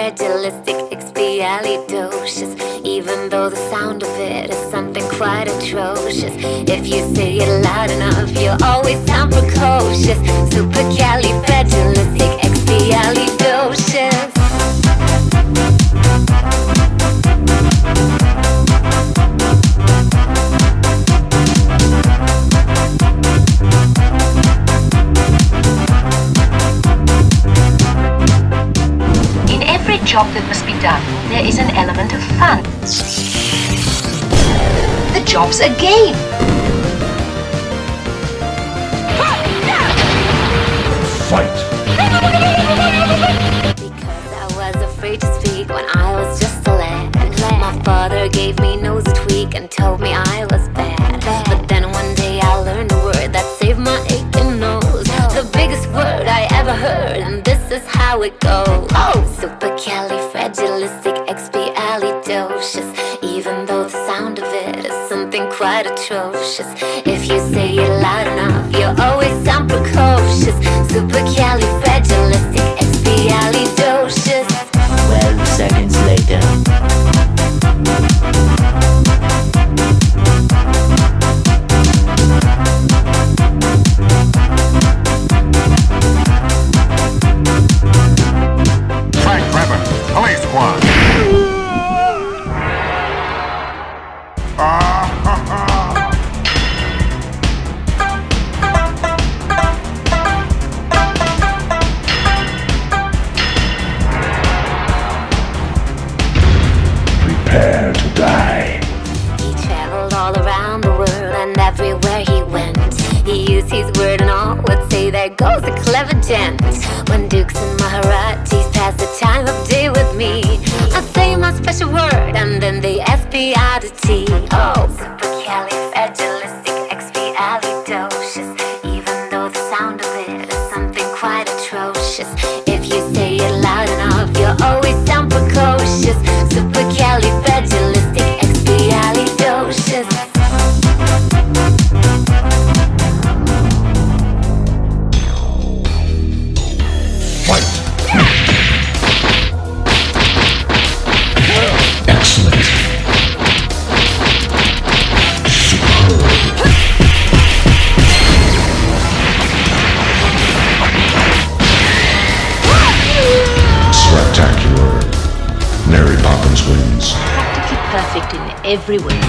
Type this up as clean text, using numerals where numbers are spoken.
Supercalifragilisticexpialidocious. Even though the sound of it is something quite atrocious, if you say it loud enough, you'll always sound precocious. Supercalifragilisticexpialidocious. Job that must be done, there is an element of fun. The job's a game. Fight. Because I was afraid to speak when I was just a lad. My father gave me nose a tweak and told me I was bad. But then one day I learned a word that saved my aching nose. The biggest word I ever heard, and this is how it goes. Supercalifragilisticexpialidocious. Even though the sound of it is something quite atrocious, if you say it loud enough, you'll always sound precocious. Supercalifragilisticexpialidocious. 12 seconds later. Police squad. Prepare to die. He traveled all around the world, and everywhere he went, he used his word and all would say, there goes a clever gent. When dukes and Maharatis pass the time of day with me, I say my special word and then they ask me oddity. Oh, supercalifragilisticexpialidocious. Even though the sound of it is something quite atrocious, if you say it loud enough, you'll always sound precocious. Supercalifragilisticexpialidocious. Excellent. Superb. Spectacular. Mary Poppins wins. Practically perfect in every way.